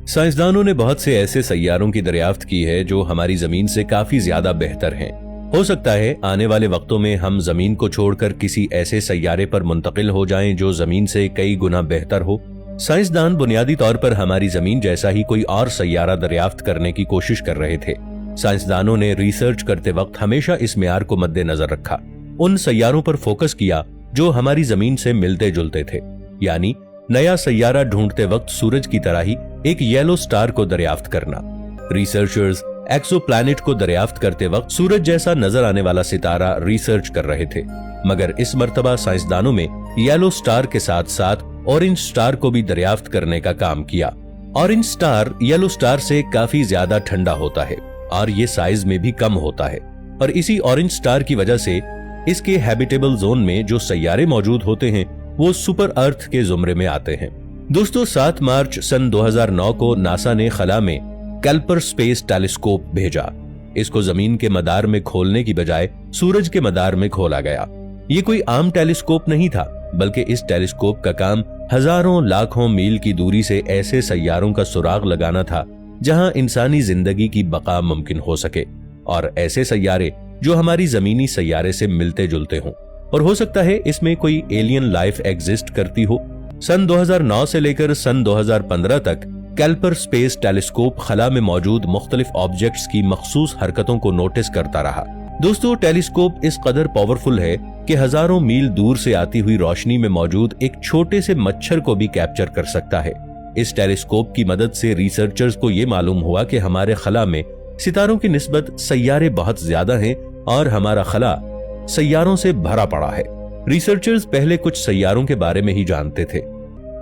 साइंसदानों ने बहुत से ऐसे सैयारों की दरियाफ्त की है जो हमारी जमीन से काफी ज्यादा बेहतर हैं। हो सकता है आने वाले वक्तों में हम जमीन को छोड़कर किसी ऐसे सैयारे पर मुंतकिल हो जाएं जो जमीन से कई गुना बेहतर हो। साइंसदान बुनियादी तौर पर हमारी जमीन जैसा ही कोई और सैयारा दरियाफ्त करने की कोशिश कर रहे थे। साइंसदानों ने रिसर्च करते वक्त हमेशा इस मेयार को मद्देनजर रखा, उन सैयारों पर फोकस किया जो हमारी जमीन से मिलते जुलते थे। यानी नया सैयारा ढूंढते वक्त सूरज की तरह ही एक येलो स्टार को दरियाफ्त करना। रिसर्चर्स एक्सोप्लैनेट को दरियाफ्त करते वक्त सूरज जैसा नजर आने वाला सितारा रिसर्च कर रहे थे, मगर इस मर्तबा साइंसदानों में येलो स्टार के साथ साथ ऑरेंज स्टार को भी दरियाफ्त करने का काम किया। ऑरेंज स्टार येलो स्टार से काफी ज्यादा ठंडा होता है और ये साइज में भी कम होता है, और इसी ऑरेंज स्टार की वजह से इसके हैबिटेबल जोन में जो सैयारे मौजूद होते हैं वो सुपर अर्थ के जुमरे में आते हैं। दोस्तों, 7 मार्च सन 2009 को नासा ने खला में कैल्पर स्पेस टेलीस्कोप भेजा। इसको जमीन के मदार में खोलने की बजाय सूरज के मदार में खोला गया। ये कोई आम टेलीस्कोप नहीं था, बल्कि इस टेलीस्कोप का काम हजारों लाखों मील की दूरी से ऐसे सैयारों का सुराग लगाना था जहां इंसानी जिंदगी की बका मुमकिन हो सके, और ऐसे सैयारे जो हमारी जमीनी सैयारे से मिलते जुलते हों, और हो सकता है इसमें कोई एलियन लाइफ एग्जिस्ट करती हो। सन 2009 से लेकर सन 2015 तक कैल्पर स्पेस टेलीस्कोप खला में मौजूद मुख्तलिफ ऑब्जेक्ट्स की मखसूस हरकतों को नोटिस करता रहा। दोस्तों, टेलीस्कोप इस कदर पावरफुल है कि हजारों मील दूर से आती हुई रोशनी में मौजूद एक छोटे से मच्छर को भी कैप्चर कर सकता है। इस टेलीस्कोप की मदद से रिसर्चर्स को यह मालूम हुआ कि हमारे खला में सितारों की निस्बत सैयारे बहुत ज्यादा हैं और हमारा खला सैयारों से भरा पड़ा है। रिसर्चर्स पहले कुछ सैयारों के बारे में ही जानते थे।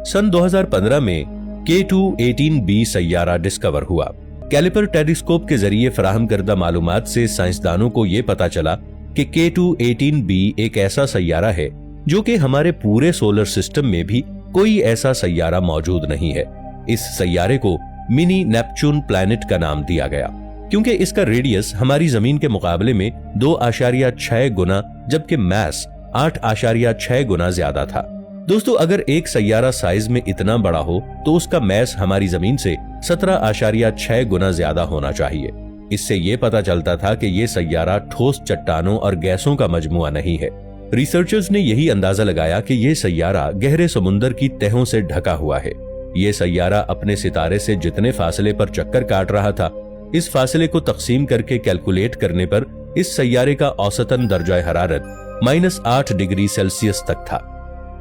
सन 2015 में K2-18b सैयारा डिस्कवर हुआ। कैलिपर टेलीस्कोप के जरिए फराहम करदा मालूमात से साइंसदानों को यह पता चला कि K2-18b एक ऐसा सैयारा है जो कि हमारे पूरे सोलर सिस्टम में भी कोई ऐसा सैयारा मौजूद नहीं है। इस सैयारे को मिनी नेपच्यून प्लैनेट का नाम दिया गया क्योंकि इसका रेडियस हमारी जमीन के मुकाबले में 2.6 गुना जबकि मैस 8.6 गुना ज्यादा था। दोस्तों, अगर एक सैयारा साइज में इतना बड़ा हो तो उसका मैस हमारी जमीन से 17.6 गुना ज्यादा होना चाहिए। इससे यह पता चलता था कि यह सैयारा ठोस चट्टानों और गैसों का मजमुआ नहीं है। रिसर्चर्स ने यही अंदाजा लगाया कि यह सैयारा गहरे समुंदर की तहों से ढका हुआ है। यह सैयारा अपने सितारे से जितने फासले पर चक्कर काट रहा था, इस फासले को तकसीम करके कैलकुलेट करने पर इस सैयारे का औसतन दर्जा हरारत -8 डिग्री सेल्सियस तक था।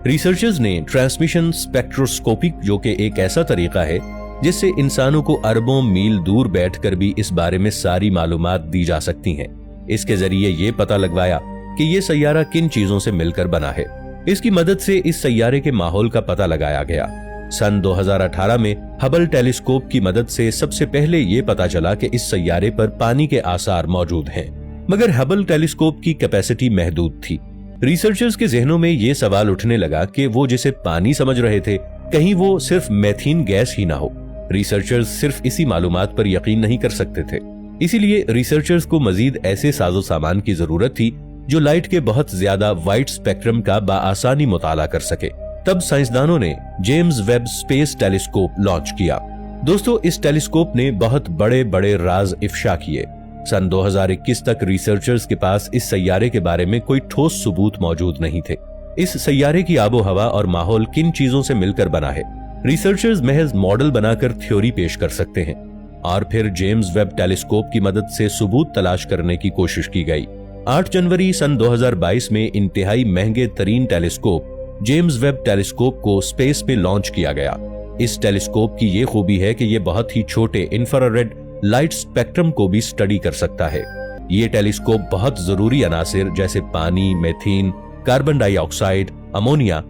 रिसर्चर्स ने ट्रांसमिशन स्पेक्ट्रोस्कोपिक, जो कि एक ऐसा तरीका है जिससे इंसानों को अरबों मील दूर बैठकर भी इस बारे में सारी मालूमात दी जा सकती हैं, इसके जरिए ये पता लगवाया कि ये सैयारा किन चीजों से मिलकर बना है। इसकी मदद से इस सैयारे के माहौल का पता लगाया गया। सन 2018 में हबल टेलीस्कोप की मदद से सबसे पहले ये पता चला कि इस सैयारे पर पानी के आसार मौजूद हैं, मगर हबल टेलीस्कोप की कैपेसिटी महदूद थी। रिसर्चर्स के जहनों में ये सवाल उठने लगा कि वो जिसे पानी समझ रहे थे, कहीं वो सिर्फ मेथीन गैस ही ना हो। रिसर्चर्स सिर्फ इसी मालूमात पर यकीन नहीं कर सकते थे, इसीलिए रिसर्चर्स को मजीद ऐसे साजो सामान की जरूरत थी जो लाइट के बहुत ज्यादा वाइड स्पेक्ट्रम का बाआसानी मुताला कर सके। तब साइंसदानों ने James Webb space telescope launch किया। दोस्तों, इस टेलीस्कोप ने बहुत बड़े बड़े राज इफ्शा किए। सन 2021 तक रिसर्चर्स के पास इस सैयारे के बारे में कोई ठोस सबूत मौजूद नहीं थे। इस सैयारे की आबो हवा और माहौल किन चीजों से मिलकर बना है, रिसर्चर्स महज मॉडल बनाकर थ्योरी पेश कर सकते हैं, और फिर जेम्स वेब टेलीस्कोप की मदद से सबूत तलाश करने की कोशिश की गई। 8 जनवरी सन 2022 में इंतहाई महंगे तरीन टेलीस्कोप जेम्स वेब टेलीस्कोप को स्पेस में लॉन्च किया गया। इस टेलीस्कोप की यह खूबी है कि यह बहुत ही छोटे इंफ्रारेड लाइट स्पेक्ट्रम को भी स्टडी कर सकता है। ये टेलीस्कोप बहुत जरूरी अनासिर जैसे पानी, मेथीन, कार्बन डाइऑक्साइड, अमोनिया,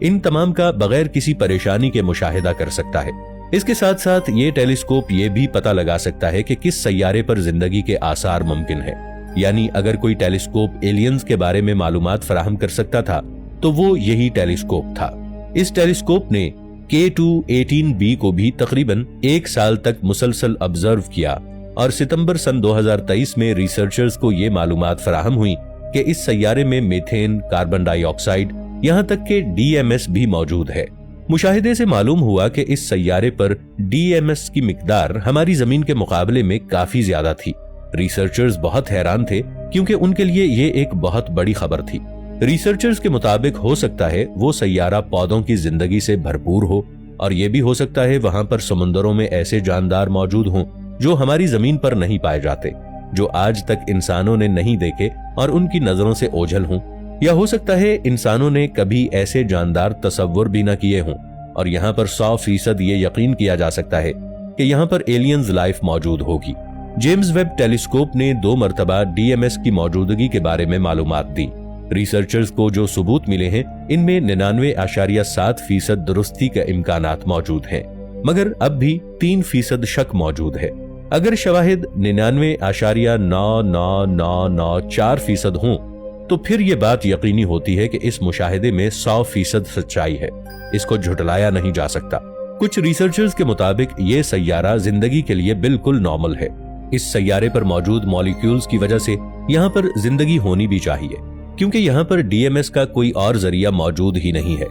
इन तमाम का बगैर किसी परेशानी के मुशाहिदा कर सकता है। इसके साथ साथ ये टेलीस्कोप ये भी पता लगा सकता है कि किस सैयारे पर जिंदगी के आसार मुमकिन है। यानी अगर कोई टेलीस्कोप एलियंस के बारे में मालूमात फराहम कर सकता था तो वो यही टेलीस्कोप था। इस टेलीस्कोप ने K2-18b को भी तकरीबन 1 साल तक मुसलसल ऑब्जर्व किया, और सितंबर सन 2023 में रिसर्चर्स को ये मालूमात फराहम हुई कि इस सैयारे में मीथेन, कार्बन डाइऑक्साइड, यहाँ तक के DMS भी मौजूद है। मुशाहिदे से मालूम हुआ कि इस सैयारे पर DMS की मिकदार हमारी जमीन के मुकाबले में काफी ज्यादा थी। रिसर्चर्स बहुत हैरान थे क्योंकि उनके लिए ये एक बहुत बड़ी खबर थी। रिसर्चर्स के मुताबिक हो सकता है वो सैयारा पौधों की जिंदगी से भरपूर हो, और ये भी हो सकता है वहां पर समुद्रों में ऐसे जानदार मौजूद हों जो हमारी जमीन पर नहीं पाए जाते, जो आज तक इंसानों ने नहीं देखे और उनकी नजरों से ओझल हों। या हो सकता है इंसानों ने कभी ऐसे जानदार तसव्वुर भी न किए हों, और यहाँ पर 100% ये यकीन किया जा सकता है कि यहाँ पर एलियंस लाइफ मौजूद होगी। जेम्स वेब टेलीस्कोप ने 2 मरतबा DMS की मौजूदगी के बारे में मालूमात दी। रिसर्चर्स को जो सबूत मिले हैं इनमें 99.7% दुरुस्ती के इम्कानात मौजूद हैं, मगर अब भी 3% शक मौजूद है। अगर शवाहिद 99.99994% हों तो फिर ये बात यकीनी होती है कि इस मुशाहिदे में 100% सच्चाई है। इसको झुटलाया नहीं जा सकता। कुछ रिसर्चर्स के मुताबिक ये सैयारा जिंदगी के लिए बिल्कुल नॉर्मल है। इस सैयारे पर मौजूद मॉलिक्यूल्स की वजह से यहाँ पर जिंदगी होनी भी चाहिए, क्योंकि यहाँ पर DMS का कोई और जरिया मौजूद ही नहीं है।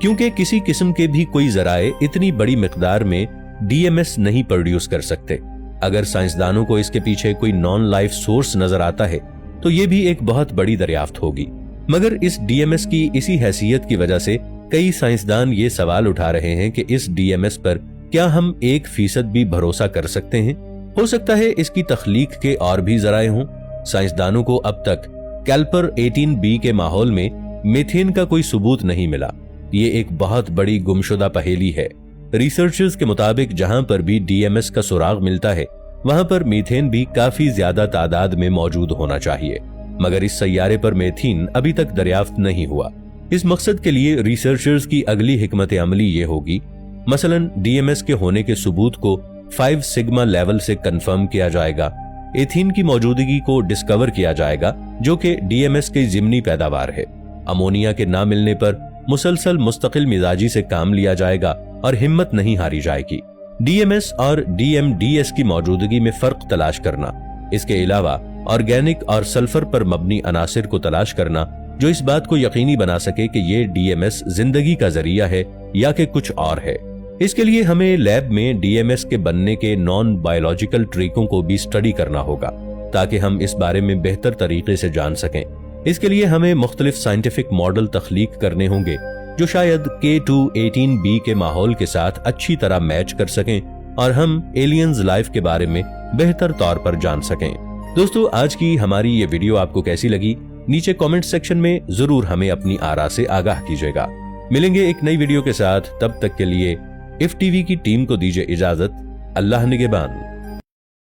क्योंकि किसी किस्म के भी कोई जराए इतनी बड़ी मिकदार में DMS नहीं प्रोड्यूस कर सकते। अगर साइंसदानों को इसके पीछे कोई नॉन लाइफ सोर्स नजर आता है तो ये भी एक बहुत बड़ी दरियाफ्त होगी। मगर इस DMS की इसी हैसियत की वजह से कई साइंसदान ये सवाल उठा रहे हैं कि इस DMS पर क्या हम 1% भी भरोसा कर सकते हैं। हो सकता है इसकी तख्लीक के और भी जराए हों। साइंसदानों को अब तक कैल्पर 18b के माहौल में मीथेन का कोई सबूत नहीं मिला। ये एक बहुत बड़ी गुमशुदा पहेली है। रिसर्चर्स के मुताबिक जहां पर भी DMS का सुराग मिलता है वहां पर मीथेन भी काफी ज्यादा तादाद में मौजूद होना चाहिए, मगर इस सैयारे पर मीथेन अभी तक दरियाफ्त नहीं हुआ। इस मकसद के लिए रिसर्चर्स की अगली हिकमत अमली ये होगी, मसलन DMS के होने के सबूत को 5 सिग्मा लेवल से कंफर्म किया जाएगा। एथीन की मौजूदगी को डिस्कवर किया जाएगा जो कि DMS की जिमनी पैदावार है। अमोनिया के ना मिलने पर मुसलसल मुस्तकिल मिजाजी से काम लिया जाएगा और हिम्मत नहीं हारी जाएगी। DMS और DMDS की मौजूदगी में फर्क तलाश करना, इसके अलावा ऑर्गेनिक और सल्फर पर मबनी अनासिर को तलाश करना जो इस बात को यकीनी बना सके कि ये DMS जिंदगी का जरिया है या कि कुछ और है। इसके लिए हमें लैब में DMS के बनने के नॉन बायोलॉजिकल तरीकों को भी स्टडी करना होगा ताकि हम इस बारे में बेहतर तरीके से जान सकें। इसके लिए हमें मुख्तलिफ साइंटिफिक मॉडल तख्लीक करने होंगे जो शायद K2-18b के माहौल के साथ अच्छी तरह मैच कर सकें और हम एलियंस लाइफ के बारे में बेहतर तौर पर जान सकें। दोस्तों, आज की हमारी ये वीडियो आपको कैसी लगी नीचे कमेंट सेक्शन में जरूर हमें अपनी आरा से आगाह कीजिएगा। मिलेंगे एक नई वीडियो के साथ, तब तक के लिए इफ टीवी की टीम को दीजिए इजाजत। अल्लाह निगहबान।